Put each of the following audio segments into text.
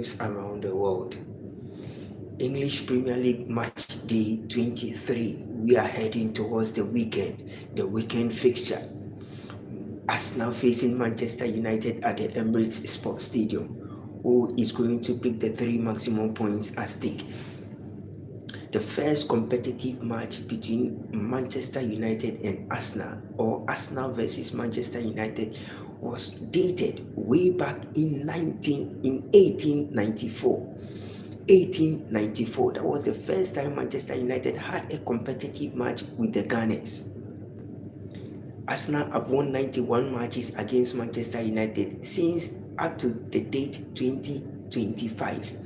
news around the world. English Premier League match day 23. We are heading towards the weekend fixture. Arsenal facing Manchester United at the Emirates Sports Stadium. Who is going to pick the 3 maximum points at stake? The first competitive match between Manchester United and Arsenal, or Arsenal versus Manchester United, was dated way back in 1894. 1894, that was the first time Manchester United had a competitive match with the Gunners. Arsenal have won 91 matches against Manchester United since up to the date 2025.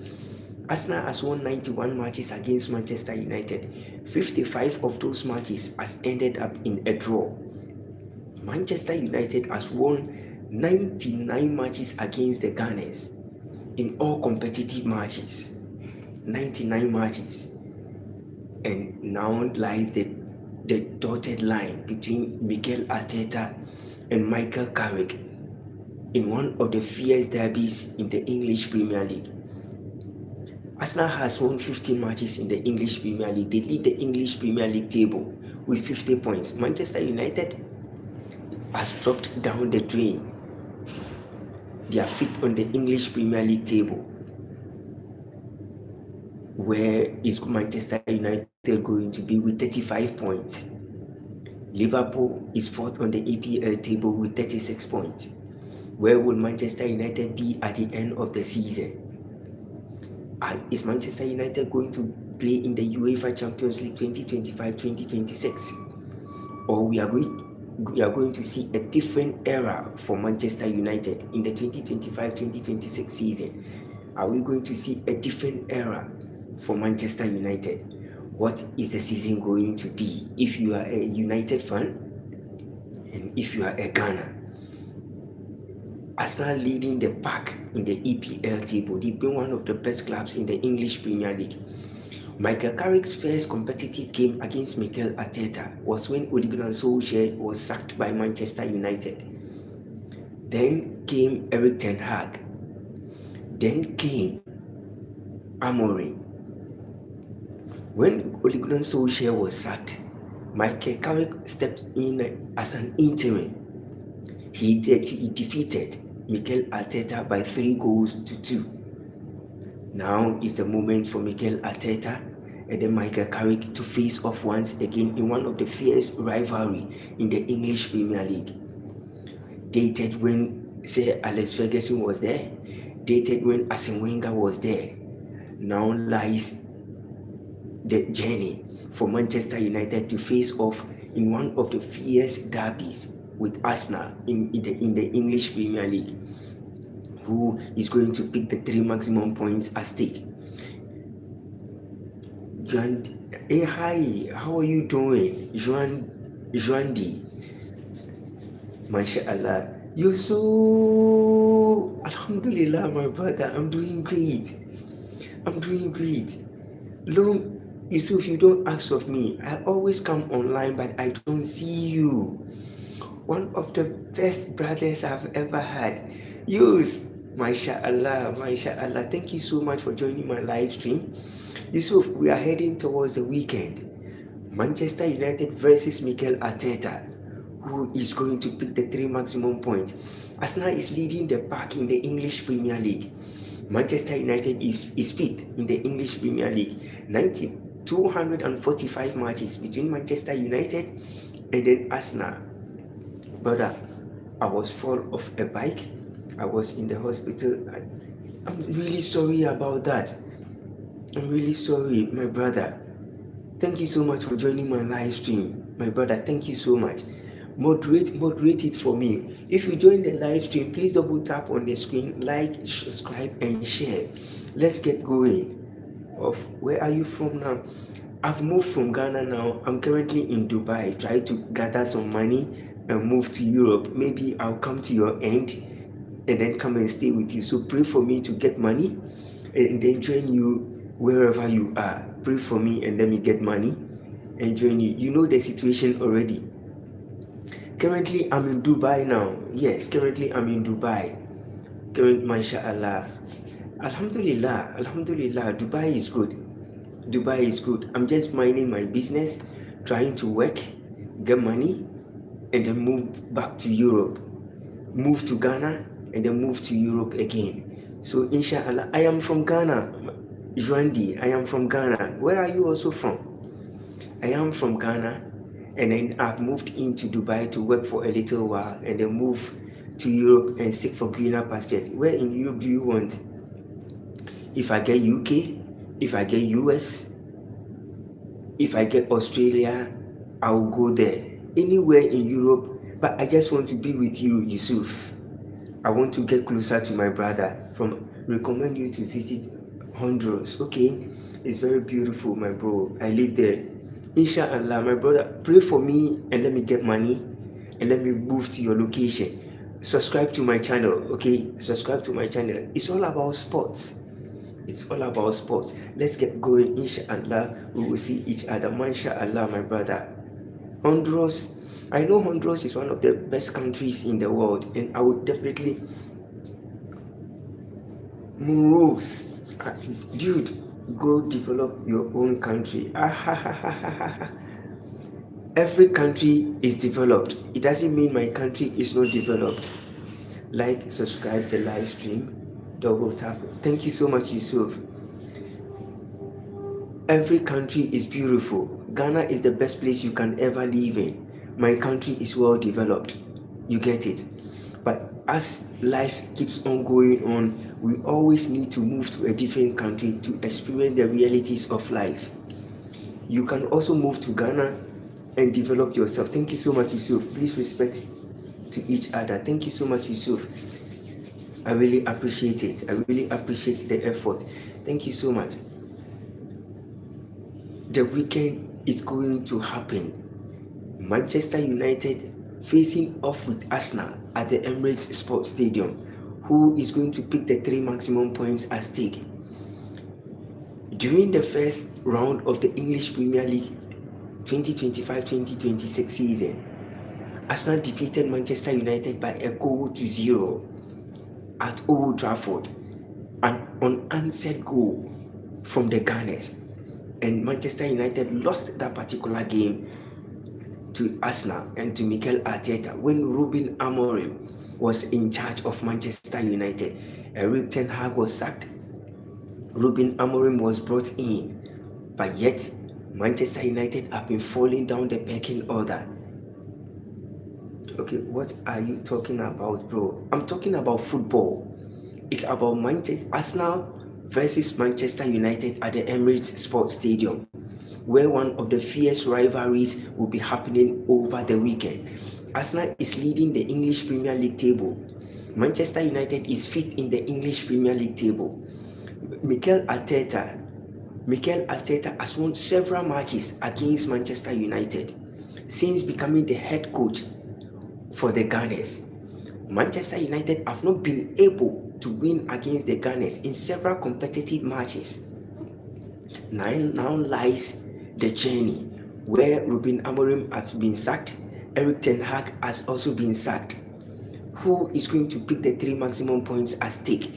Arsenal has won 91 matches against Manchester United. 55 of those matches has ended up in a draw. Manchester United has won 99 matches against the Gunners in all competitive matches. 99 matches. And now lies the dotted line between Mikel Arteta and Michael Carrick in one of the fierce derbies in the English Premier League. Arsenal has won 15 matches in the English Premier League. They lead the English Premier League table with 50 points. Manchester United has dropped down the drain. They are fifth on the English Premier League table. Where is Manchester United going to be with 35 points? Liverpool is fourth on the EPL table with 36 points. Where will Manchester United be at the end of the season? Is Manchester United going to play in the UEFA Champions League 2025-2026? Or we are going to see a different era for Manchester United in the 2025-2026 season? Are we going to see a different era for Manchester United? What is the season going to be? If you are a United fan and if you are a Ghana, Arsenal leading the pack in the EPL table. They've been one of the best clubs in the English Premier League. Michael Carrick's first competitive game against Mikel Arteta was when Ole Gunnar Solskjaer was sacked by Manchester United. Then came Erik ten Hag. Then came Amorim. When Ole Gunnar Solskjaer was sacked, Michael Carrick stepped in as an interim. He defeated Mikel Arteta by 3-2. Now is the moment for Mikel Arteta and then Michael Carrick to face off once again in one of the fierce rivalry in the English Premier League. Dated when Sir Alex Ferguson was there, dated when Arsene Wenger was there. Now lies the journey for Manchester United to face off in one of the fierce derbies with Arsenal in the English Premier League. Who is going to pick the 3 maximum points at stake? Hey, hi, how are you doing? Juandi. MashaAllah. You're so... Alhamdulillah, my brother. I'm doing great. Yusuf, you don't ask of me. I always come online, but I don't see you. One of the best brothers I've ever had. Yus, MashaAllah. Thank you so much for joining my live stream. Yusuf, we are heading towards the weekend. Manchester United versus Mikel Arteta. Who is going to pick the 3 maximum points? Arsenal is leading the pack in the English Premier League. Manchester United is fifth in the English Premier League. 245 matches between Manchester United and then Arsenal. Brother, I was fall off a bike. I was in the hospital. I'm really sorry about that. I'm really sorry, my brother. Thank you so much for joining my live stream. My brother, thank you so much. Moderate it for me. If you join the live stream, please double tap on the screen, like, subscribe, and share. Let's get going. Where are you from now? I've moved from Ghana now. I'm currently in Dubai. Try to gather some money and move to Europe. Maybe I'll come to your end and then come and stay with you. So pray for me to get money and then join you wherever you are. Pray for me and let me get money and join you. You know the situation already. Currently, I'm in Dubai now. Yes, currently I'm in Dubai. MashaAllah. Alhamdulillah, Alhamdulillah, Dubai is good. Dubai is good. I'm just minding my business, trying to work, get money, and then move back to Europe. Move to Ghana, and then move to Europe again. So inshallah, I am from Ghana. Juandi, I am from Ghana. Where are you also from? I am from Ghana, and then I've moved into Dubai to work for a little while, and then move to Europe and seek for greener pastures. Where in Europe do you want? If I get UK, if I get US, if I get Australia, I will go there. Anywhere in Europe, but I just want to be with you, Yusuf. I want to get closer to my brother. Recommend you to visit Honduras. Okay, it's very beautiful, my bro. I live there. Inshallah, my brother, pray for me and let me get money and let me move to your location. Subscribe to my channel, okay? Subscribe to my channel. It's all about sports. It's all about sports. Let's get going. Inshallah, we will see each other. Mashallah, my brother. Honduras, I know Honduras is one of the best countries in the world, and I would definitely Moros, dude, go develop your own country. Every country is developed. It doesn't mean my country is not developed. Like, subscribe the live stream, double tap. Thank you so much, Yusuf. Every country is beautiful. Ghana is the best place you can ever live in. My country is well developed. You get it? But as life keeps on going on, we always need to move to a different country to experience the realities of life. You can also move to Ghana and develop yourself. Thank you so much, Yusuf. Please respect to each other. Thank you so much, Yusuf. I really appreciate it. I really appreciate the effort. Thank you so much. The weekend is going to happen. Manchester United facing off with Arsenal at the Emirates Sports Stadium. Who is going to pick the 3 maximum points at stake? During the first round of the English Premier League 2025-2026 season, Arsenal defeated Manchester United by 1-0 at Old Trafford, an unanswered goal from the Gunners, and Manchester United lost that particular game to Arsenal and to Mikel Arteta when Ruben Amorim was in charge of Manchester United. Erik ten Hag was sacked. Ruben Amorim was brought in, but yet Manchester United have been falling down the pecking order. Okay, what are you talking about, bro? I'm talking about football. It's about Arsenal versus Manchester United at the Emirates Sports Stadium, where one of the fierce rivalries will be happening over the weekend. Arsenal is leading the English Premier League table. Manchester United is fifth in the English Premier League table. Mikel Arteta has won several matches against Manchester United since becoming the head coach for the Gunners. Manchester United have not been able to win against the Gunners in several competitive matches. Now lies the journey where Ruben Amorim has been sacked. Erik ten Hag has also been sacked. Who is going to pick the 3 maximum points at stake?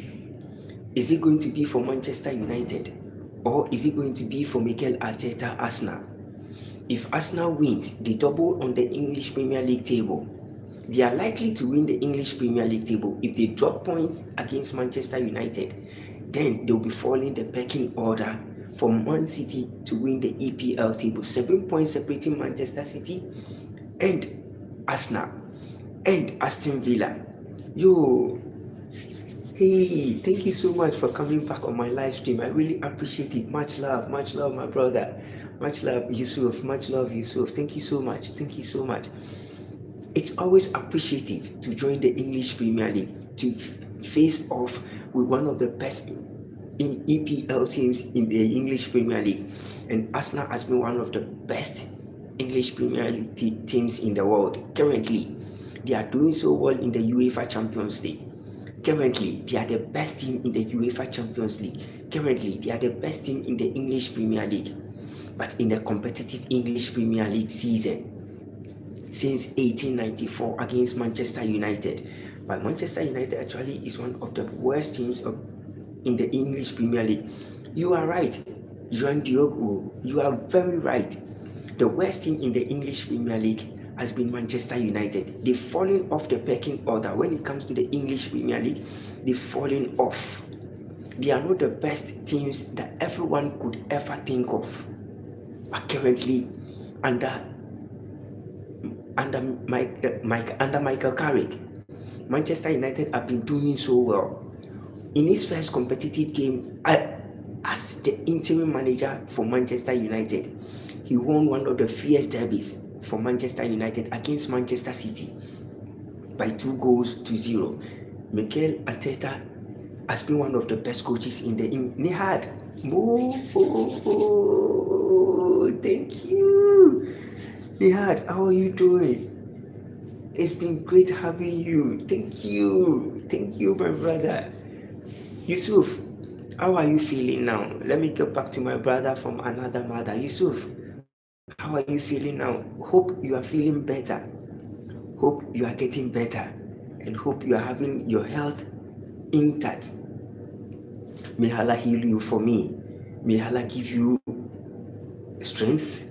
Is it going to be for Manchester United, or is it going to be for Mikel Arteta Arsenal? If Arsenal wins, they double on the English Premier League table. They are likely to win the English Premier League table. If they drop points against Manchester United, then they'll be falling the pecking order for Man City to win the EPL table. 7 points separating Manchester City and Arsenal and Aston Villa. Hey, thank you so much for coming back on my live stream. I really appreciate it. Much love, my brother. Much love, Yusuf. Much love, Yusuf. Thank you so much. Thank you so much. It's always appreciative to join the English Premier League, to face off with one of the best in EPL teams in the English Premier League. And Arsenal has been one of the best English Premier League teams in the world. Currently, they are doing so well in the UEFA Champions League. Currently, they are the best team in the UEFA Champions League. Currently, they are the best team in the English Premier League. But in the competitive English Premier League season, since 1894 against Manchester United. But Manchester United actually is one of the worst teams in the English Premier League. You are right, Joan Diogo. You are very right. The worst team in the English Premier League has been Manchester United. They've fallen off the pecking order. When it comes to the English Premier League, they've fallen off. They are not the best teams that everyone could ever think of. But currently, under Michael Carrick, Manchester United have been doing so well. In his first competitive game as the interim manager for Manchester United, he won one of the fierce derbies for Manchester United against Manchester City by 2-0. Mikel Arteta has been one of the best coaches in the Nihad. Thank you. Nihad, how are you doing? It's been great having you. Thank you, my brother. Yusuf, how are you feeling now? Let me get back to my brother from another mother. Yusuf, how are you feeling now? Hope you are feeling better. Hope you are getting better. And hope you are having your health intact. May Allah heal you for me. May Allah give you strength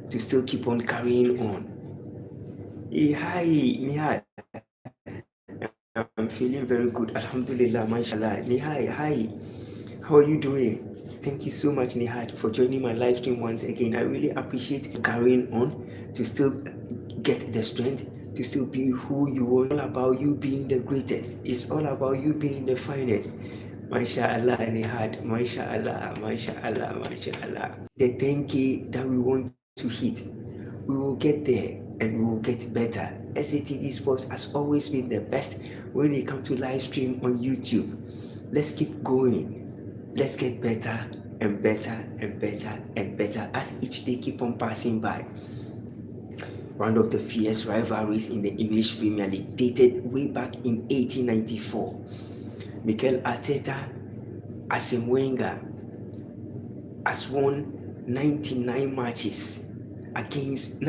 to still keep on carrying on. Hey, hi, Nihad. I'm feeling very good. Alhamdulillah, mashallah. Nihad, hi. How are you doing? Thank you so much, Nihad, for joining my live stream once again. I really appreciate carrying on to still get the strength to still be who you are. It's all about you being the greatest. It's all about you being the finest. MashaAllah, Nihad. MashaAllah, MashaAllah, MashaAllah. The 10K that we want to hit, we will get there and we will get better. SATV Sports has always been the best when it comes to live stream on YouTube. Let's keep going. Let's get better and better and better and better as each day keep on passing by. One of the fierce rivalries in the English Premier League dated way back in 1894. Mikel Arteta, Arsene Wenger, has won 91 matches against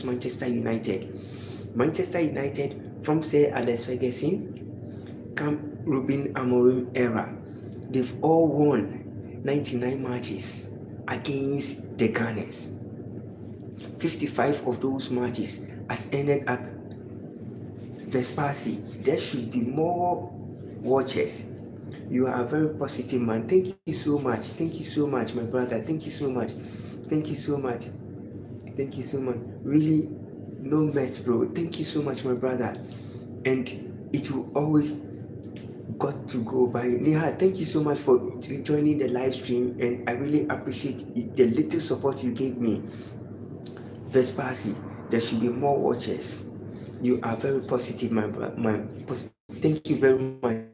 Manchester United. Manchester United from Sir Alex Ferguson, Camp Ruben Amorim era, they've all won 99 matches against the Gunners. 55 of those matches has ended up Vespasi. There should be more watchers. You are a very positive man. Thank you so much. Thank you so much, my brother. Thank you so much. Thank you so much. Thank you so much. Really, no mess, bro. Thank you so much, my brother. And it will always got to go by. Nihad, thank you so much for joining the live stream, and I really appreciate the little support you gave me. Vespasi, there should be more watchers. You are very positive, thank you very much,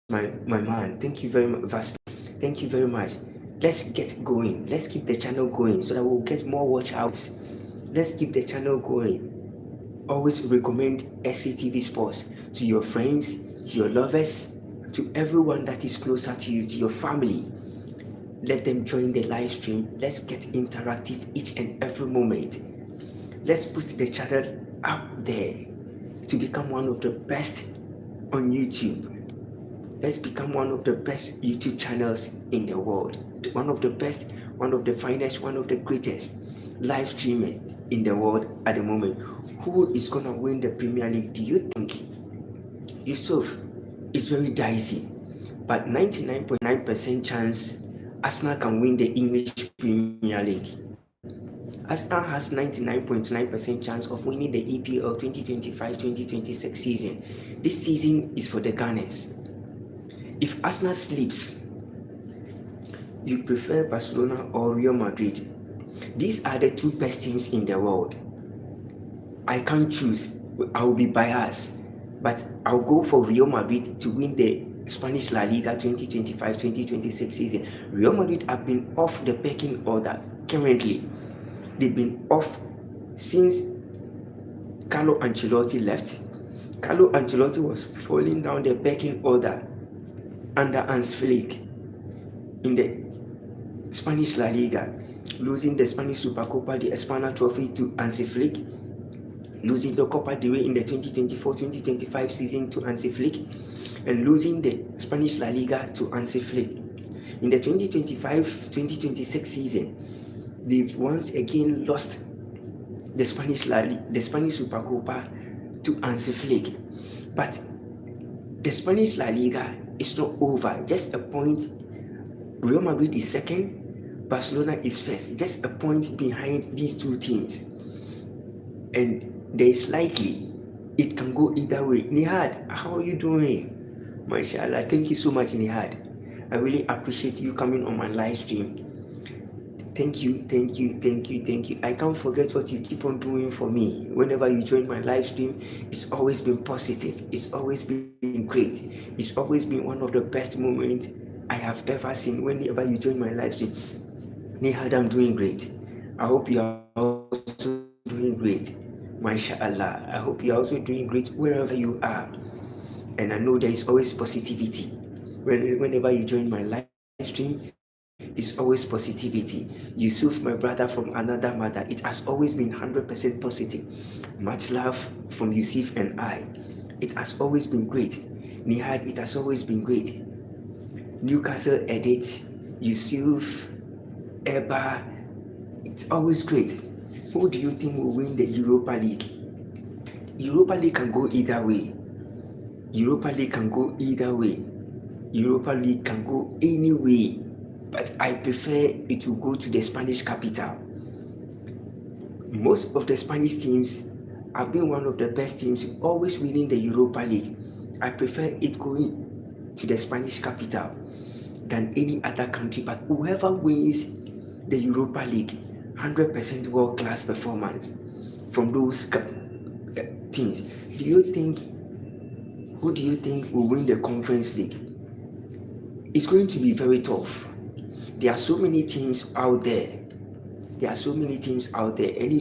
my man. Thank you very much, Vespasi. Thank you very much. Let's get going. Let's keep the channel going so that we'll get more watch hours. Let's keep the channel going. Always recommend SCTV Sports to your friends, to your lovers, to everyone that is closer to you, to your family. Let them join the live stream. Let's get interactive each and every moment. Let's put the channel up there to become one of the best on YouTube. Let's become one of the best YouTube channels in the world. One of the best, one of the finest, one of the greatest live streamers in the world at the moment. Who is going to win the Premier League, do you think? Yusuf, is very dicey, but 99.9% chance Arsenal can win the English Premier League. Arsenal has 99.9% chance of winning the EPL 2025-2026 season. This season is for the Gunners. If Arsenal sleeps, you prefer Barcelona or Real Madrid. These are the two best teams in the world. I can't choose. I will be biased, but I'll go for Real Madrid to win the Spanish La Liga 2025-2026 season. Real Madrid have been off the pecking order currently. They've been off since Carlo Ancelotti left. Carlo Ancelotti was falling down the pecking order under Hans Flick in the Spanish La Liga, losing the Spanish Supercopa, the Espana Trophy to Hansi Flick, losing the Copa del Rey in the 2024-2025 season to Hansi Flick, and losing the Spanish La Liga to Hansi Flick. In the 2025-2026 season, they've once again lost the Spanish Supercopa to Hansi Flick. But the Spanish La Liga is not over. Just a point. Real Madrid is second, Barcelona is first. Just a point behind these two teams. And there is likely it can go either way. Nihad, how are you doing? Mashallah, thank you so much, Nihad. I really appreciate you coming on my live stream. Thank you. I can't forget what you keep on doing for me. Whenever you join my live stream, it's always been positive. It's always been great. It's always been one of the best moments I have ever seen. Whenever you join my live stream, Nihad, I'm doing great. I hope you are also doing great. MashaAllah. I hope you are also doing great wherever you are. And I know there is always positivity. Whenever you join my live stream, it's always positivity. Yusuf, my brother from another mother, it has always been 100% positive. Much love from Yusuf and I. It has always been great. Nihad, it has always been great. Newcastle Edit, Yusuf, Eba, it's always great. Who do you think will win the Europa League? Europa League can go either way. Europa League can go either way. Europa League can go any way. But I prefer it will go to the Spanish capital. Most of the Spanish teams have been one of the best teams, always winning the Europa League. I prefer it going to the Spanish capital than any other country. But whoever wins the Europa League, 100% world-class performance from those teams. Who do you think will win the Conference League? It's going to be very tough. There are so many teams out there. And it's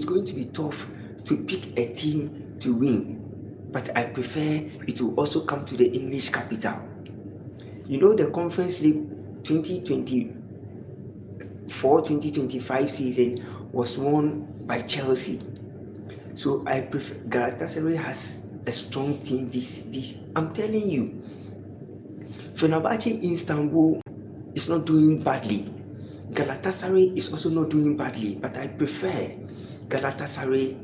going to be tough to pick a team to win. But I prefer it will also come to the English capital. You know, the Conference League 2024-2025 season was won by Chelsea. So I prefer Galatasaray has a strong team. This I'm telling you. Fenerbahce Istanbul is not doing badly. Galatasaray is also not doing badly, but I prefer Galatasaray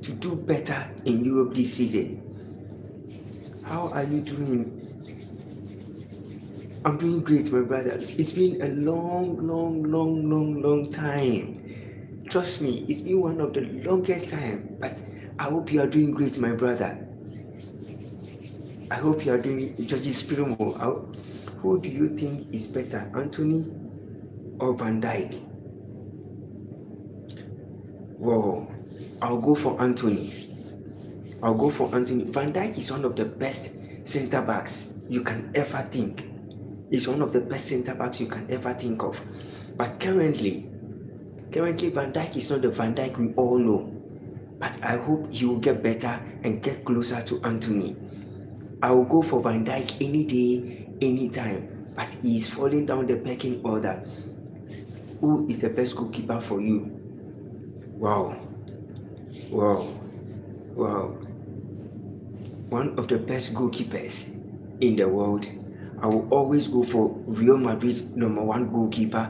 to do better in Europe this season. How are you doing? I'm doing great, my brother. It's been a long time. Trust me, it's been one of the longest time, but I hope you are doing great, my brother. I hope you are doing Georgie Spiromo. Who do you think is better, Anthony or Van Dijk? Whoa, I'll go for Anthony. Van Dijk is one of the best center backs you can ever think. He's one of the best center backs you can ever think of. But currently Van Dijk is not the Van Dijk we all know. But I hope he will get better and get closer to Anthony. I will go for Van Dijk any day, anytime. But he is falling down the pecking order. Who is the best goalkeeper for you? Wow. One of the best goalkeepers in the world. I will always go for Real Madrid's #1 goalkeeper,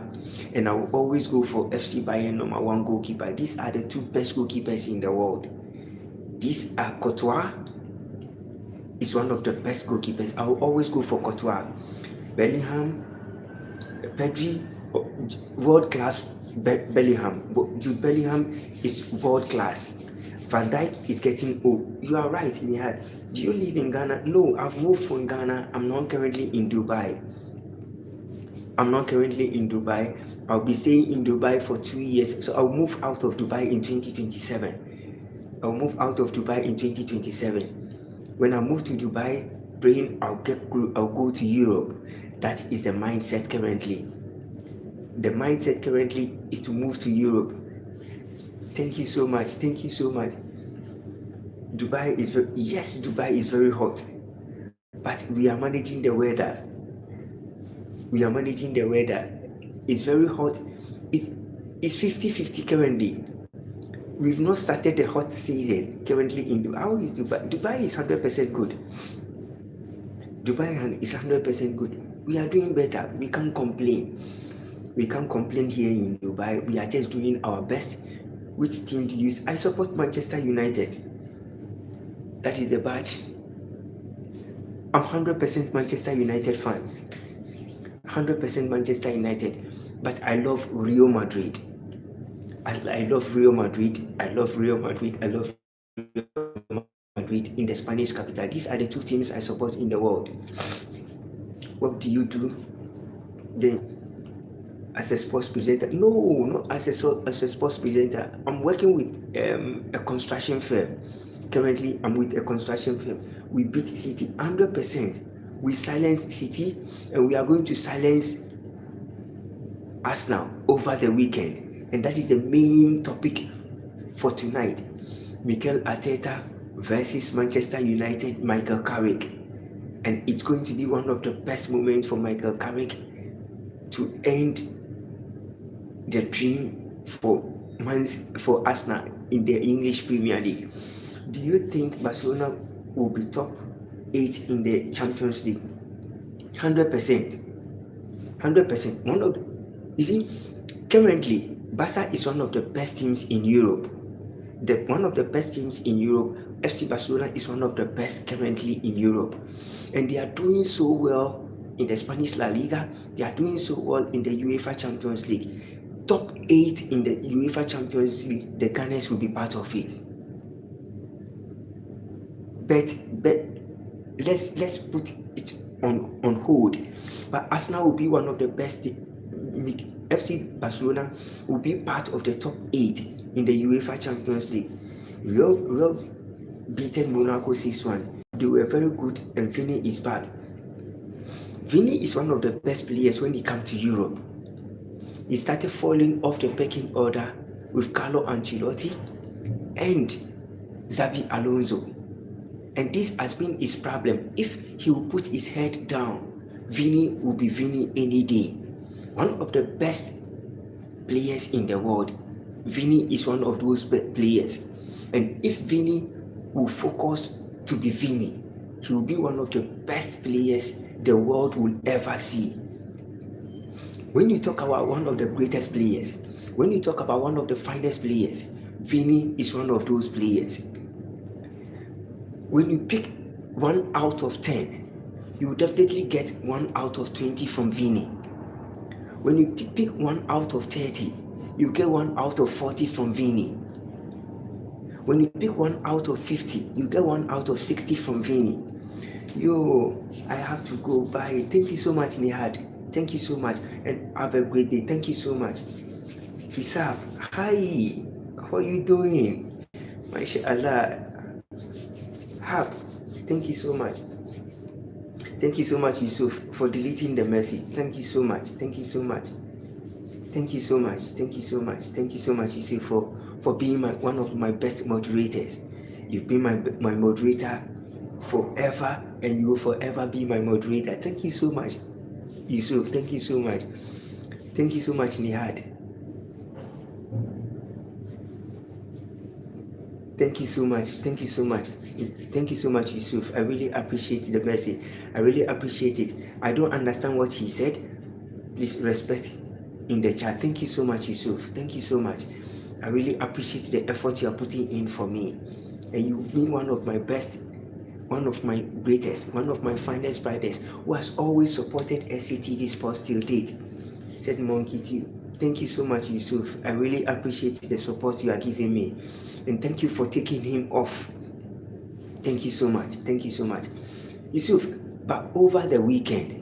and I will always go for FC Bayern #1 goalkeeper. These are the two best goalkeepers in the world. These are Courtois is one of the best goalkeepers. I will always go for Courtois. Bellingham, Pedri, world class. Jude Bellingham is world class. Van Dijk is getting old. You are right, Nihad. Do you live in Ghana? No, I've moved from Ghana. I'm not currently in Dubai. I'll be staying in Dubai for 2 years. So I'll move out of Dubai in 2027. When I move to Dubai, praying I'll go to Europe. That is the mindset currently. The mindset currently is to move to Europe. Thank you so much. Dubai is very hot, but we are managing the weather. It's very hot. It's 50-50 currently. We've not started the hot season currently in Dubai. How is Dubai? Dubai is 100% good. Dubai is 100% good. We are doing better. We can't complain. We can't complain here in Dubai. We are just doing our best. Which team to use? I support Manchester United. That is the badge. I'm 100% Manchester United fan. 100% Manchester United. But I love Real Madrid. I love Real Madrid. I love Real Madrid. I love Real Madrid in the Spanish capital. These are the two teams I support in the world. What do you do then as a sports presenter? No, not as a sports presenter. I'm working with a construction firm. Currently, I'm with a construction firm. We beat City 100%. We silenced City, and we are going to silence Arsenal over the weekend. And that is the main topic for tonight. Mikel Arteta versus Manchester United, Michael Carrick. And it's going to be one of the best moments for Michael Carrick to end the dream for Arsenal in the English Premier League. Do you think Barcelona will be top 8 in the Champions League? 100%. 100%. You see, currently, Barca is one of the best teams in Europe. One of the best teams in Europe. FC Barcelona is one of the best currently in Europe. And they are doing so well in the Spanish La Liga. They are doing so well in the UEFA Champions League. Top 8 in the UEFA Champions League, the Gunners will be part of it. But let's put it on hold. But Arsenal will be one of the best. FC Barcelona will be part of the top 8 in the UEFA Champions League. Real beaten Monaco 6-1. They were very good, and Vini is back. Vini is one of the best players when he comes to Europe. He started falling off the pecking order with Carlo Ancelotti and Xabi Alonso. And this has been his problem. If he will put his head down, Vini will be Vini any day. One of the best players in the world. Vini is one of those players. And if Vini will focus to be Vini, he will be one of the best players the world will ever see. When you talk about one of the greatest players, when you talk about one of the finest players, Vini is one of those players. When you pick 1 out of 10, you will definitely get 1 out of 20 from Vini. When you pick 1 out of 30, you get 1 out of 40 from Vini. When you pick 1 out of 50, you get 1 out of 60 from Vini. I have to go. Bye. Thank you so much, Nihad. Thank you so much, and have a great day. Thank you so much. Hisab, hi. How are you doing? MashaAllah. Hab, thank you so much. Thank you so much, Yusuf, for deleting the message. Thank you so much. Thank you so much. Thank you so much. Thank you so much. Thank you so much, Yusuf, for being one of my best moderators. You've been my moderator forever, and you will forever be my moderator. Thank you so much, Yusuf. Thank you so much. Thank you so much, Nihad. Thank you so much. Thank you so much. Thank you so much, Yusuf. I really appreciate the message. I really appreciate it. I don't understand what he said. Please respect in the chat. Thank you so much, Yusuf. Thank you so much. I really appreciate the effort you are putting in for me. And you've been one of my best, one of my greatest, one of my finest brothers who has always supported SCTV Sports till date. Said Monkey to you. Thank you so much, Yusuf. I really appreciate the support you are giving me. And thank you for taking him off. Thank you so much. Thank you so much, Yusuf. But over the weekend,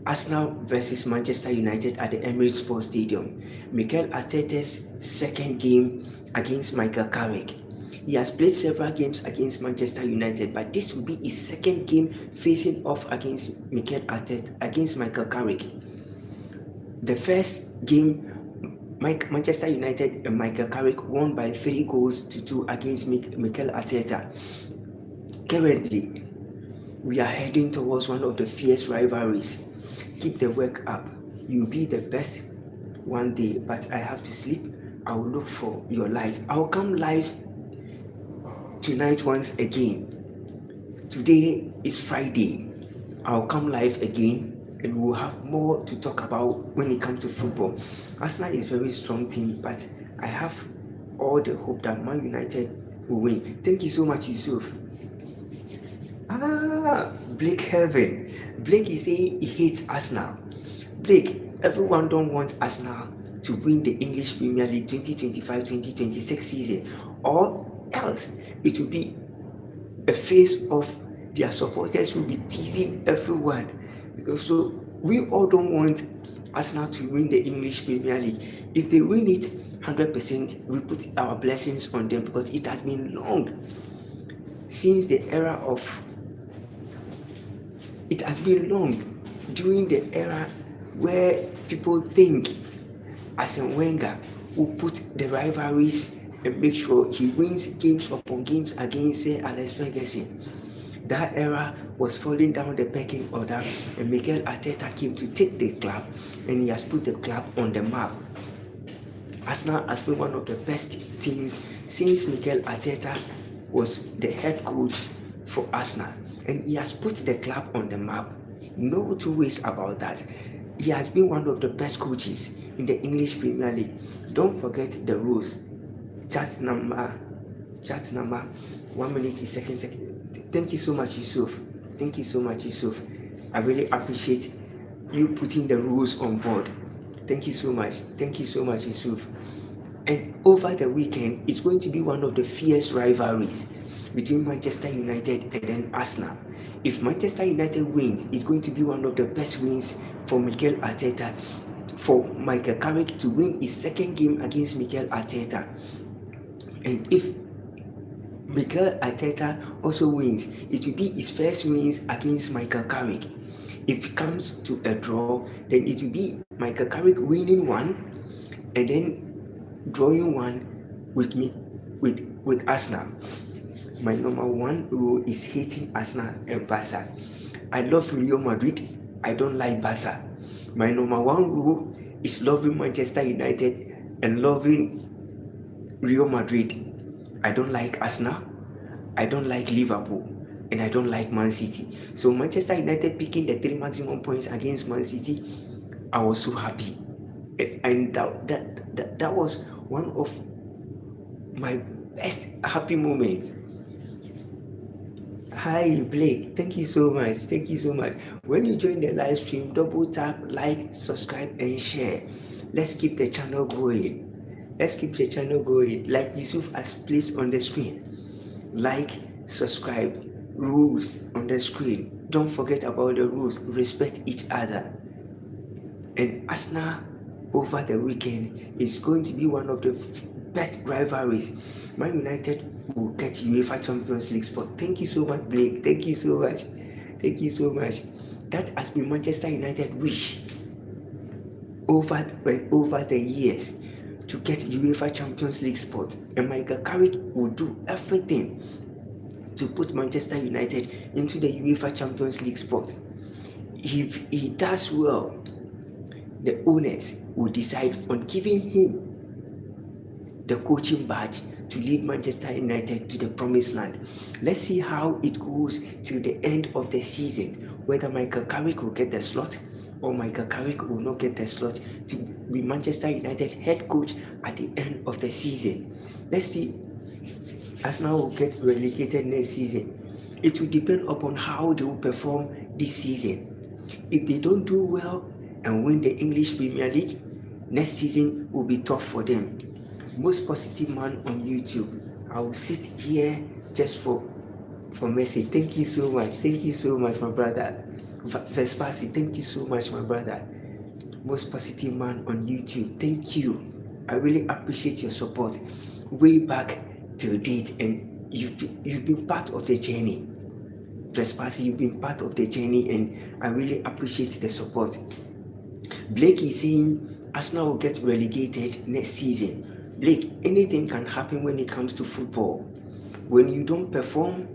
Arsenal versus Manchester United at the Emirates Sports Stadium. Mikel Arteta's second game against Michael Carrick. He has played several games against Manchester United, but this will be his second game facing off against Mikel Arteta, against Michael Carrick. The first game, Manchester United and Michael Carrick won by 3-2 against Mikel Arteta. Currently, we are heading towards one of the fierce rivalries. Keep the work up. You'll be the best one day, but I have to sleep. I will look for your live. I'll come live tonight once again. Today is Friday. I'll come live again and we'll have more to talk about when it comes to football. Arsenal is a very strong team, but I have all the hope that Man United will win. Thank you so much, Yusuf. Blake Heaven. Blake is saying he hates Arsenal. Blake, everyone don't want Arsenal to win the English Premier League 2025-2026 season, or else it will be a face of their supporters will be teasing everyone, because so we all don't want Arsenal to win the English Premier League. If they win it 100%, we put our blessings on them, because it has been long since the era of it has been long during the era where people think Arsene Wenger will put the rivalries and make sure he wins games upon games against Alex Ferguson. That era was falling down the pecking order, and Mikel Arteta came to take the club, and he has put the club on the map. Arsenal has been one of the best teams since Mikel Arteta was the head coach for Arsenal, and he has put the club on the map. No two ways about that. He has been one of the best coaches in the English Premier League. Don't forget the rules. Chat number 1 minute is second. Thank you so much, Yusuf. Thank you so much, Yusuf. I really appreciate you putting the rules on board. Thank you so much. Thank you so much, Yusuf. And over the weekend, it's going to be one of the fierce rivalries between Manchester United and then Arsenal. If Manchester United wins, it's going to be one of the best wins for Mikel Arteta, for Michael Carrick to win his second game against Mikel Arteta. And if Mikel Arteta also wins, it will be his first wins against Michael Carrick. If it comes to a draw, then it will be Michael Carrick winning one and then drawing one with Arsenal. My number one rule is hating Arsenal and Barca. I love Real Madrid. I don't like Barca. My number one rule is loving Manchester United and loving Real Madrid. I don't like Arsenal. I don't like Liverpool. And I don't like Man City. So Manchester United picking the 3 maximum points against Man City, I was so happy. And that was one of my best happy moments. Hi Blake, thank you so much. Thank you so much. When you join the live stream, double tap, like, subscribe, and share. Let's keep the channel going. Let's keep the channel going. Like Yusuf has placed on the screen. Like, subscribe, rules on the screen. Don't forget about the rules. Respect each other. And Arsenal over the weekend is going to be one of the best rivalries. Man United will get UEFA Champions League spot. Thank you so much, Blake. Thank you so much. Thank you so much. That has been Manchester United wish over the years to get UEFA Champions League spot. And Michael Carrick will do everything to put Manchester United into the UEFA Champions League spot. If he does well, the owners will decide on giving him the coaching badge to lead Manchester United to the promised land. Let's see how it goes till the end of the season, whether Michael Carrick will get the slot or Michael Carrick will not get the slot to be Manchester United head coach at the end of the season. Let's see. Arsenal will get relegated next season. It will depend upon how they will perform this season. If they don't do well and win the English Premier League, next season will be tough for them. Most positive man on YouTube. I will sit here just for Messi. Thank you so much. Thank you so much, my brother. Vespasi, thank you so much, my brother. Most positive man on YouTube. Thank you. I really appreciate your support way back till date, and you've been part of the journey. Vespasi, you've been part of the journey, and I really appreciate the support. Blake is saying Arsenal will get relegated next season. Blake, anything can happen when it comes to football. When you don't perform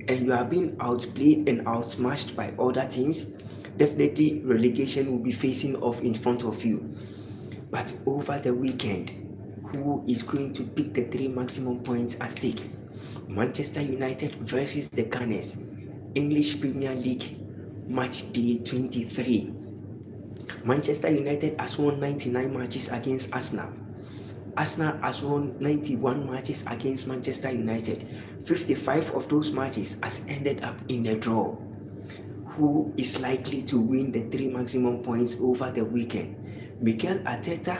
and you are being outplayed and outsmashed by other teams, definitely relegation will be facing off in front of you. But over the weekend, who is going to pick the 3 maximum points at stake? Manchester United versus the Gunners, English Premier League match day 23. Manchester United has won 99 matches against Arsenal. Arsenal has won 91 matches against Manchester United. 55 of those matches has ended up in a draw. Who is likely to win the 3 maximum points over the weekend? Mikel Arteta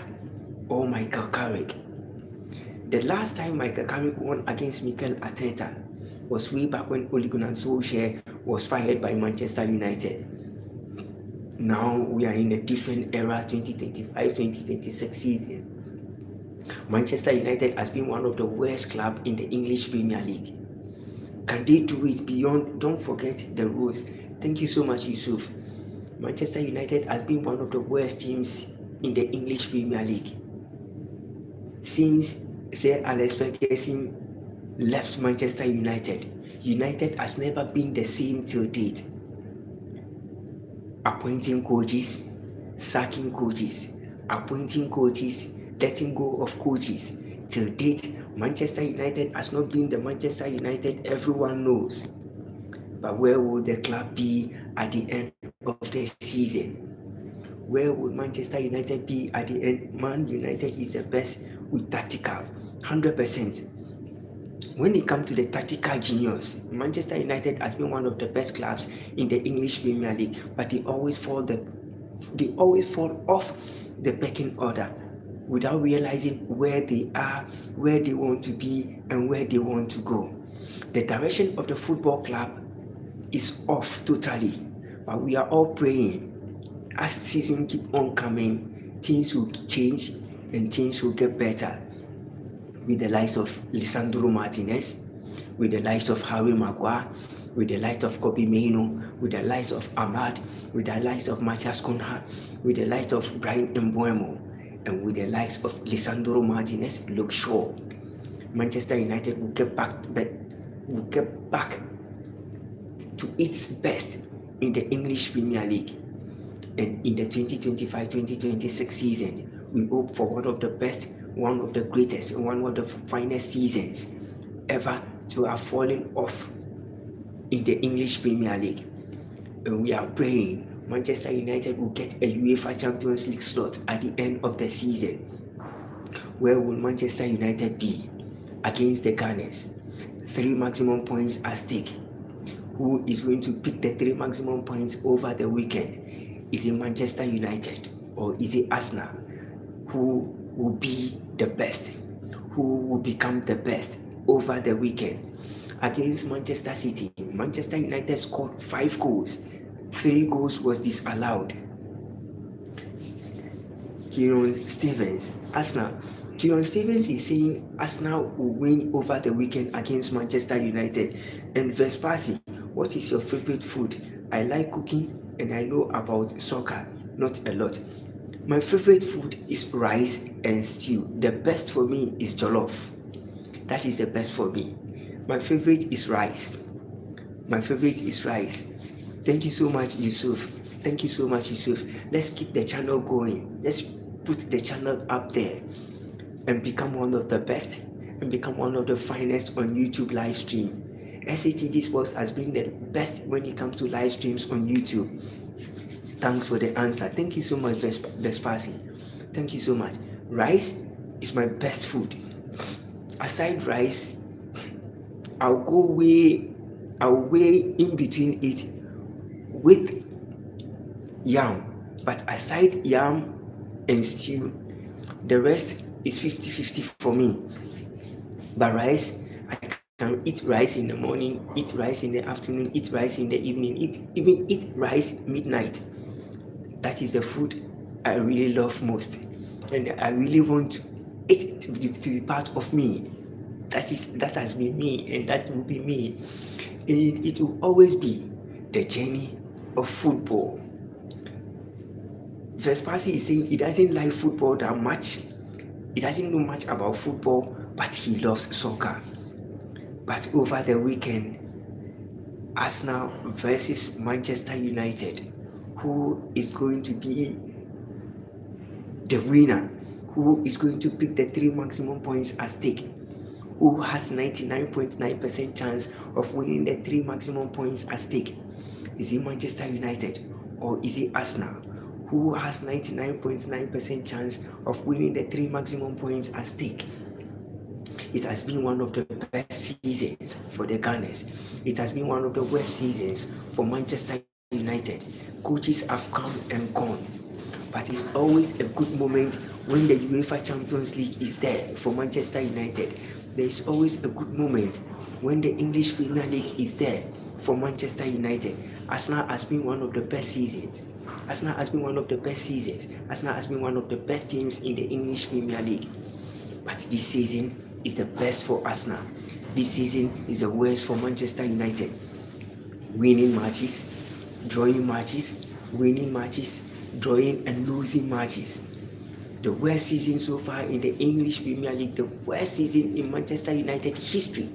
or Michael Carrick? The last time Michael Carrick won against Mikel Arteta was way back when Ole Gunnar Solskjaer was fired by Manchester United. Now we are in a different era, 2025-2026 season. Manchester United has been one of the worst clubs in the English Premier League. Can they do it beyond? Don't forget the rules. Thank you so much, Yusuf. Manchester United has been one of the worst teams in the English Premier League since Sir Alex Ferguson left Manchester United. United has never been the same till date. Appointing coaches, sacking coaches, appointing coaches, letting go of coaches. Till date, Manchester United has not been the Manchester United everyone knows. But where will the club be at the end of the season? Where will Manchester United be at the end? Man United is the best with tactical, 100%. When it comes to the tactical genius, Manchester United has been one of the best clubs in the English Premier League, but they always fall off the pecking order without realizing where they are, where they want to be, and where they want to go. The direction of the football club is off totally, but we are all praying as season keep on coming, things will change and things will get better. With the likes of Lisandro Martinez, with the likes of Harry Maguire, with the likes of Kobbie Mainoo, with the likes of Ahmad, with the likes of Matthias Cunha, with the likes of Bryan Mbeumo, and with the likes of Lisandro Martinez, Luke Shaw, Manchester United will get back to its best in the English Premier League. And in the 2025-2026 season, we hope for one of the best, one of the greatest, and one of the finest seasons ever to have fallen off in the English Premier League. And we are praying Manchester United will get a UEFA Champions League slot at the end of the season. Where will Manchester United be? Against the Gunners. 3 maximum points at stake. Who is going to pick the 3 maximum points over the weekend? Is it Manchester United or is it Arsenal? Who will be the best? Who will become the best over the weekend? Against Manchester City, Manchester United scored 5 goals. 3 goals was disallowed. Kieran Stevens, Arsenal. Kieran Stevens is saying Arsenal will win over the weekend against Manchester United. And Vespasi, what is your favorite food? I like cooking and I know about soccer, not a lot. My favorite food is rice and stew. The best for me is jollof. That is the best for me. My favorite is rice. My favorite is rice. Thank you so much, Yusuf. Thank you so much, Yusuf. Let's keep the channel going. Let's put the channel up there and become one of the best and become one of the finest on YouTube live stream. SATV Sports has been the best when it comes to live streams on YouTube. Thanks for the answer. Thank you so much, Vespasi. Thank you so much. Rice is my best food. Aside rice, I'll weigh in between it with yam. But aside yam and stew, the rest is 50-50 for me. But rice, I can eat rice in the morning, eat rice in the afternoon, eat rice in the evening, even eat rice midnight. That is the food I really love most, and I really want it to be part of me. That has been me, and that will be me. And it will always be the journey of football. Vespasi is saying he doesn't like football that much. He doesn't know much about football, but he loves soccer. But over the weekend, Arsenal versus Manchester United, who is going to be the winner? Who is going to pick the 3 maximum points at stake? Who has 99.9% chance of winning the 3 maximum points at stake? Is it Manchester United or is it Arsenal? Who has 99.9% chance of winning the 3 maximum points at stake? It has been one of the best seasons for the Gunners. It has been one of the worst seasons for Manchester United. Coaches have come and gone, but it's always a good moment when the UEFA Champions League is there for Manchester United. There is always a good moment when the English Premier League is there for Manchester United. Arsenal has been one of the best seasons. Arsenal has been one of the best seasons. Arsenal has been one of the best teams in the English Premier League. But this season is the best for Arsenal. This season is the worst for Manchester United. Winning matches, drawing matches, winning matches, drawing and losing matches. The worst season so far in the English Premier League, the worst season in Manchester United history.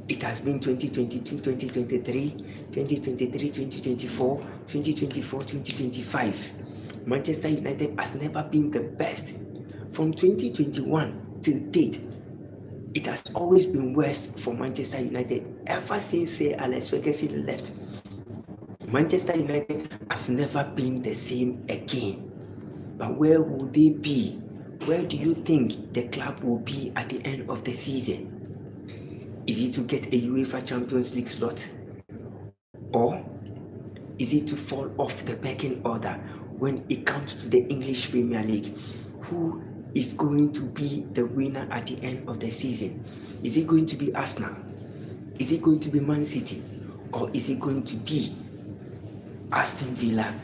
It has been 2022-2023, 2023-2024, 2024-2025. Manchester United has never been the best. From 2021 to date, it has always been worst for Manchester United ever since Sir Alex Ferguson left. Manchester United have never been the same again. But where will they be? Where do you think the club will be at the end of the season? Is it to get a UEFA Champions League slot? Or is it to fall off the pecking order when it comes to the English Premier League? Who is going to be the winner at the end of the season? Is it going to be Arsenal? Is it going to be Man City? Or is it going to be Aston Villa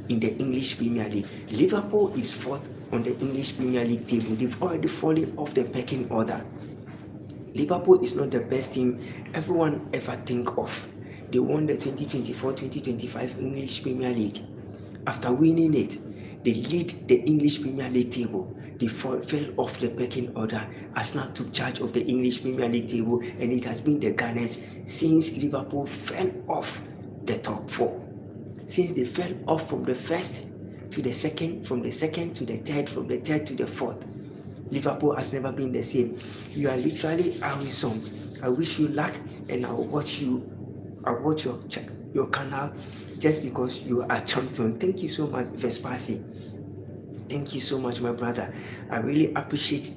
in the English Premier League? Liverpool is fourth on the English Premier League table. They've already fallen off the pecking order. Liverpool is not the best team everyone ever think of. They won the 2024-2025 English Premier League. After winning it, they lead the English Premier League table. They fell off the pecking order. Arsenal took charge of the English Premier League table, and it has been the Gunners since Liverpool fell off the top four. Since they fell off from the first to the second, from the second to the third, from the third to the fourth, Liverpool has never been the same. You are literally awesome. I wish you luck, and I'll watch your canal just because you are champion. Thank you so much, Vespasi. Thank you so much, my brother. I really appreciate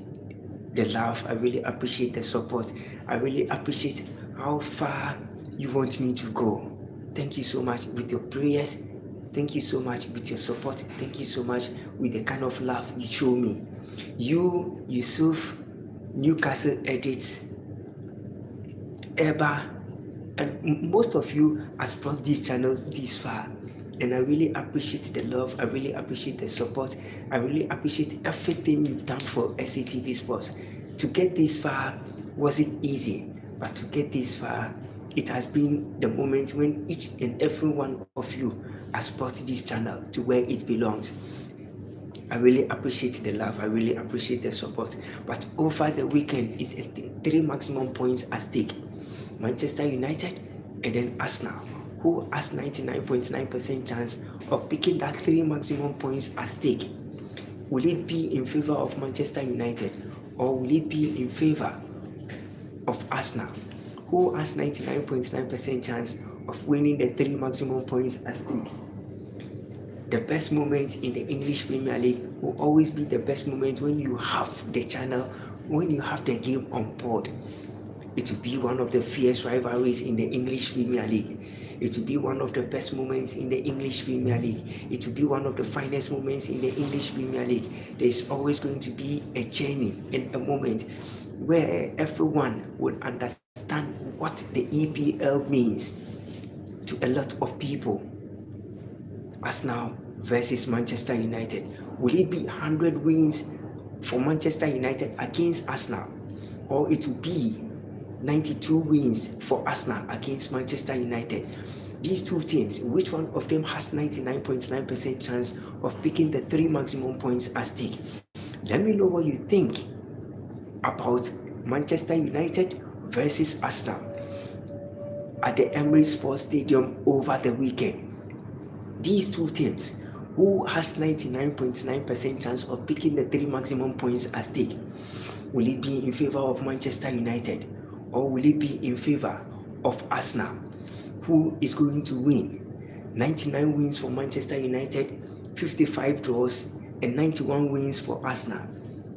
the love. I really appreciate the support. I really appreciate how far you want me to go. Thank you so much with your prayers. Thank you so much with your support. Thank you so much with the kind of love you show me. You, Yusuf, Newcastle Edits, Eba, and most of you has brought these channels this far. And I really appreciate the love. I really appreciate the support. I really appreciate everything you've done for SCTV Sports. To get this far wasn't easy, but to get this far, it has been the moment when each and every one of you has brought this channel to where it belongs. I really appreciate the love. I really appreciate the support. But over the weekend, it's 3 maximum points at stake. Manchester United and then Arsenal, who has 99.9% chance of picking that 3 maximum points at stake. Will it be in favor of Manchester United, or will it be in favor of Arsenal, who has 99.9% chance of winning the 3 maximum points at stake? The best moment in the English Premier League will always be the best moment when you have the channel, when you have the game on board. It will be one of the fierce rivalries in the English Premier League. It will be one of the best moments in the English Premier League. It will be one of the finest moments in the English Premier League. There's always going to be a journey and a moment where everyone will understand what the EPL means to a lot of people. Arsenal versus Manchester United. Will it be 100 wins for Manchester United against Arsenal, or it will be 92 wins for Arsenal against Manchester United? These two teams, which one of them has 99.9% chance of picking the 3 maximum points at stake? Let me know what you think about Manchester United versus Arsenal at the Emirates Sports Stadium over the weekend. These two teams, who has 99.9% chance of picking the 3 maximum points at stake? Will it be in favor of Manchester United, or will it be in favor of Arsenal, who is going to win? 99 wins for Manchester United, 55 draws, and 91 wins for Arsenal.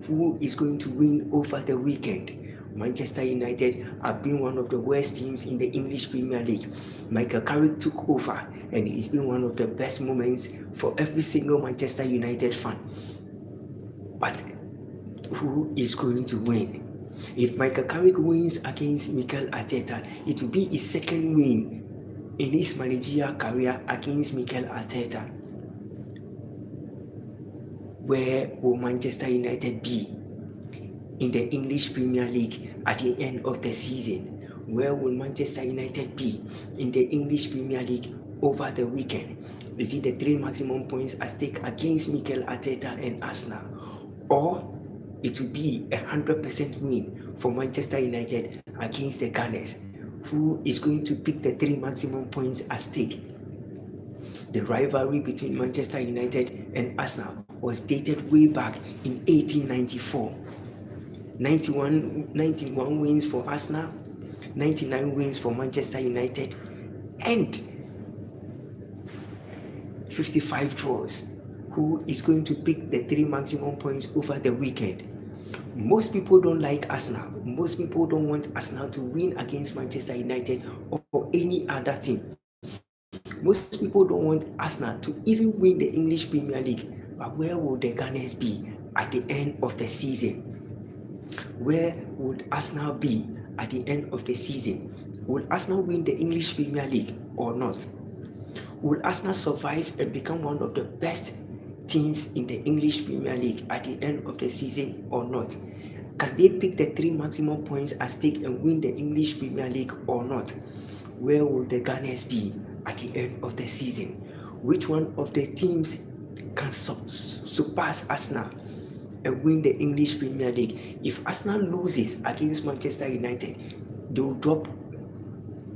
Who is going to win over the weekend? Manchester United have been one of the worst teams in the English Premier League. Michael Carrick took over, and it's been one of the best moments for every single Manchester United fan. But who is going to win? If Michael Carrick wins against Mikel Arteta, it will be his second win in his managerial career against Mikel Arteta. Where will Manchester United be in the English Premier League at the end of the season? Where will Manchester United be in the English Premier League over the weekend? Is it the 3 maximum points at stake against Mikel Arteta and Arsenal? Or it will be 100% win for Manchester United against the Gunners? Who is going to pick the 3 maximum points at stake? The rivalry between Manchester United and Arsenal was dated way back in 1894. 91 wins for Arsenal, 99 wins for Manchester United, and 55 draws. Who is going to pick the 3 maximum points over the weekend? Most people don't like Arsenal. Most people don't want Arsenal to win against Manchester United or any other team. Most people don't want Arsenal to even win the English Premier League. But where will the Gunners be at the end of the season? Where would Arsenal be at the end of the season? Will Arsenal win the English Premier League or not? Will Arsenal survive and become one of the best teams in the English Premier League at the end of the season or not? Can they pick the 3 maximum points at stake and win the English Premier League or not? Where will the Gunners be at the end of the season? Which one of the teams can surpass Arsenal and win the English Premier League? If Arsenal loses against Manchester United, they will drop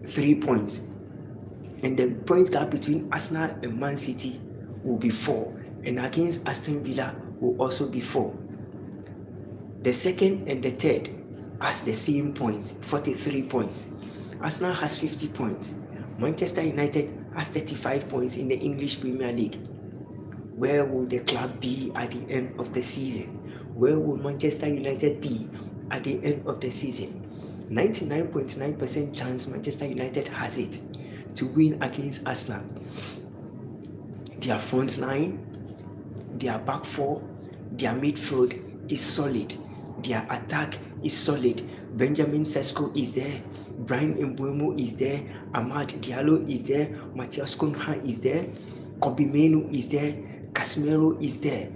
3 points, and the point gap between Arsenal and Man City will be 4, and against Aston Villa will also be 4. The second and the third has the same points, 43 points. Arsenal has 50 points. Manchester United has 35 points in the English Premier League. Where will the club be at the end of the season? Where will Manchester United be at the end of the season? 99.9% chance Manchester United has it to win against Arsenal. Their front line, their back four, their midfield is solid. Their attack is solid. Benjamin Sesko is there. Brian Mbeumo is there. Amad Diallo is there. Matthias Cunha is there. Kobbie Mainoo is there. Casemiro is there.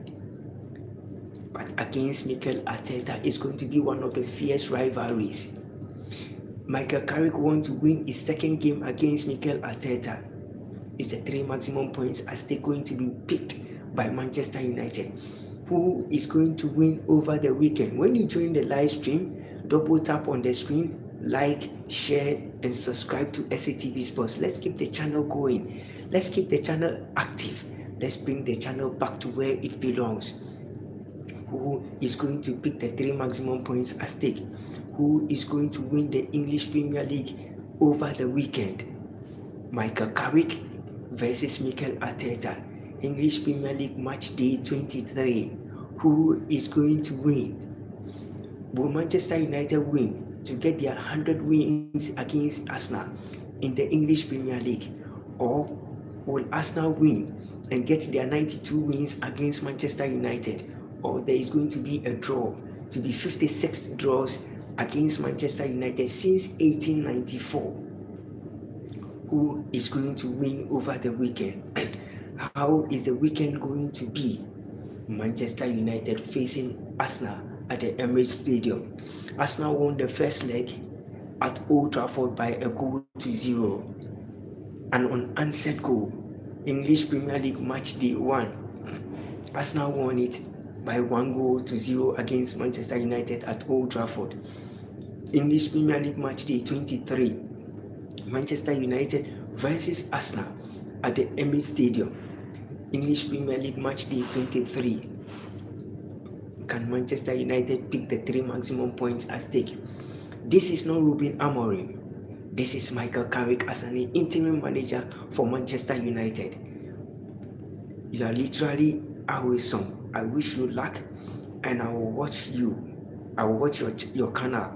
But against Mikel Arteta, it's going to be one of the fierce rivalries. Michael Carrick wants to win his second game against Mikel Arteta. Is the 3 maximum points are still going to be picked by Manchester United? Who is going to win over the weekend? When you join the live stream, double tap on the screen, like, share, and subscribe to SCTV Sports. Let's keep the channel going. Let's keep the channel active. Let's bring the channel back to where it belongs. Who is going to pick the 3 maximum points at stake? Who is going to win the English Premier League over the weekend? Michael Carrick versus Mikel Arteta. English Premier League match day 23. Who is going to win? Will Manchester United win to get their 100 wins against Arsenal in the English Premier League? Or will Arsenal win and get their 92 wins against Manchester United? Or there is going to be a draw, to be 56 draws against Manchester United since 1894. Who is going to win over the weekend? How is the weekend going to be? Manchester United facing Arsenal at the Emirates Stadium. Arsenal won the first leg at Old Trafford by a goal to 0. An unanswered goal. English Premier League match day 1. Arsenal won it by 1 goal to 0 against Manchester United at Old Trafford. English Premier League match day 23. Manchester United versus Arsenal at the Emirates Stadium. English Premier League match day 23. Can Manchester United pick the 3 maximum points at stake? This is not Ruben Amorim. This is Michael Carrick as an interim manager for Manchester United. You are literally awesome. I wish you luck, and I will watch you. I will watch your canal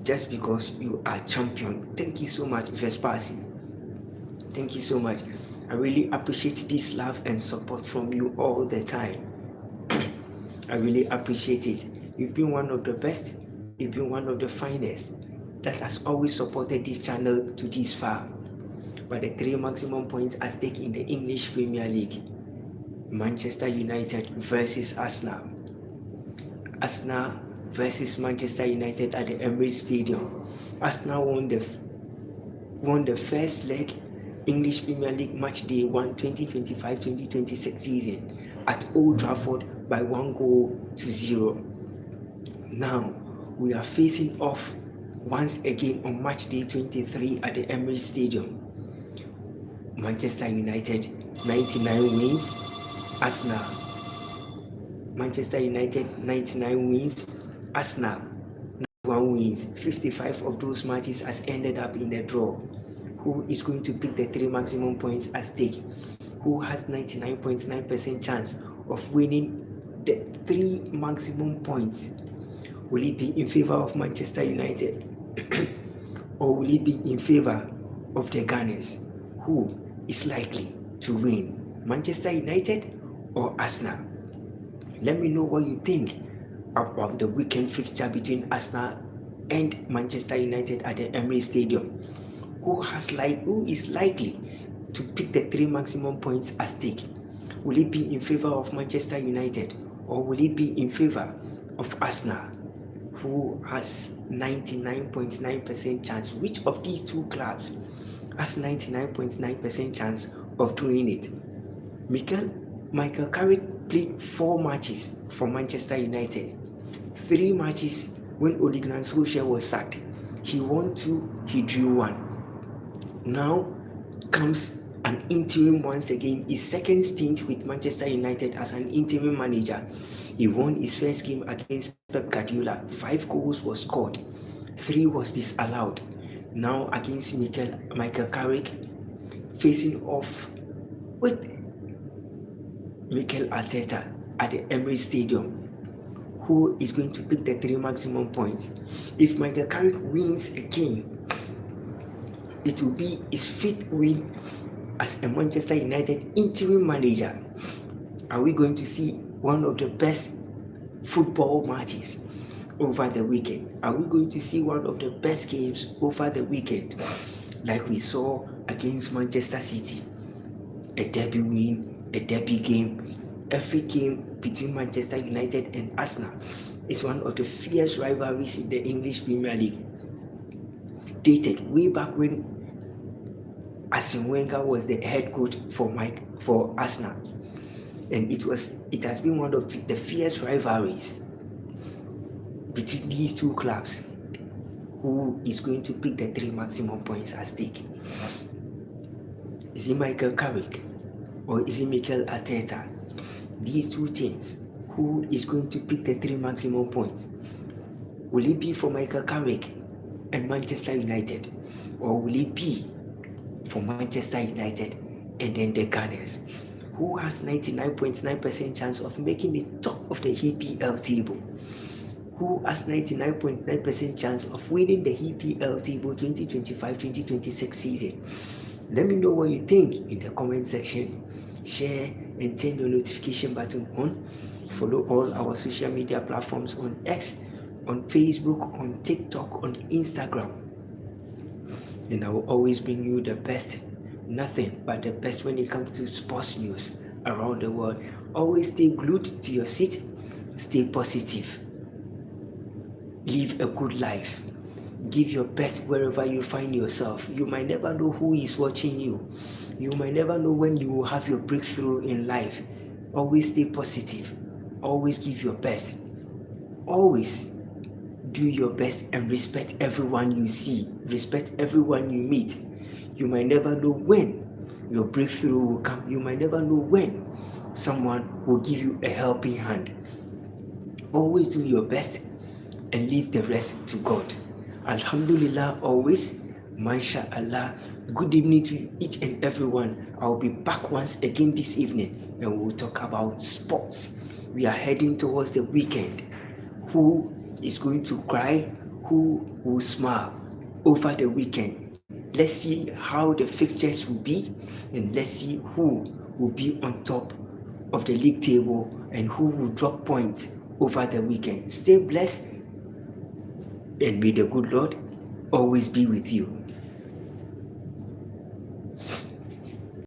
just because you are champion. Thank you so much, Vespasi. Thank you so much. I really appreciate this love and support from you all the time. I really appreciate it. You've been one of the best. You've been one of the finest that has always supported this channel to this far. But the 3 maximum points at stake in the English Premier League: Manchester United versus Arsenal. Arsenal versus Manchester United at the Emirates Stadium. Arsenal won the first leg English Premier League match day 1 2025-2026 season at Old Trafford by 1-0. Now we are facing off once again on match day 23 at the Emirates Stadium. Manchester United 99 wins, Arsenal. Manchester United 99 wins, Arsenal 91 wins. 55 of those matches has ended up in a draw. Who is going to pick the 3 maximum points at stake? Who has 99.9% chance of winning the 3 maximum points? Will it be in favor of Manchester United or will it be in favor of the Gunners? Who is likely to win, Manchester United or Arsenal? Let me know what you think about the weekend fixture between Arsenal and Manchester United at the Emirates Stadium. Who is likely to pick the 3 maximum points at stake? Will it be in favor of Manchester United or will it be in favor of Arsenal? Who has 99.9% chance? Which of these two clubs has 99.9% chance of doing it? Michael Carrick played 4 matches for Manchester United. 3 matches when Ole Gunnar Solskjaer was sacked. He won 2, he drew 1. Now comes an interim once again, his second stint with Manchester United as an interim manager. He won his first game against Pep Guardiola. 5 goals were scored, 3 was disallowed. Now against Michael Carrick, facing off with Mikel Arteta at the Emirates Stadium. Who is going to pick the 3 maximum points? If Michael Carrick wins a game, it will be his 5th win as a Manchester United interim manager. Are we going to see one of the best football matches over the weekend? Are we going to see one of the best games over the weekend, like we saw against Manchester City? A derby win, a derby game. Every game between Manchester United and Arsenal is one of the fierce rivalries in the English Premier League, dated way back when Arsene Wenger was the head coach for Arsenal, and it has been one of the fierce rivalries between these two clubs. Who is going to pick the 3 maximum points at stake? Is it Michael Carrick or is it Mikel Arteta? These two teams, who is going to pick the 3 maximum points? Will it be for Michael Carrick and Manchester United, or will it be for Manchester United and then the Gunners? Who has 99.9% chance of making the top of the EPL table? Who has 99.9% chance of winning the EPL table 2025-2026 season? Let me know what you think in the comment section. Share and turn your notification button on. Follow all our social media platforms on X, on Facebook, on TikTok, on Instagram. And I will always bring you the best, nothing but the best when it comes to sports news around the world. Always stay glued to your seat, stay positive, live a good life, give your best wherever you find yourself. You might never know who is watching you. You might never know when you will have your breakthrough in life. Always stay positive, always give your best, always do your best and respect everyone you see, respect everyone you meet. You might never know when your breakthrough will come. You might never know when someone will give you a helping hand. Always do your best and leave the rest to God. Alhamdulillah always. MashaAllah. Good evening to each and everyone. I'll be back once again this evening and we'll talk about sports. We are heading towards the weekend. Who is going to cry? Who will smile over the weekend? Let's see how the fixtures will be, and let's see who will be on top of the league table and who will drop points over the weekend. Stay blessed, and may the good Lord always be with you.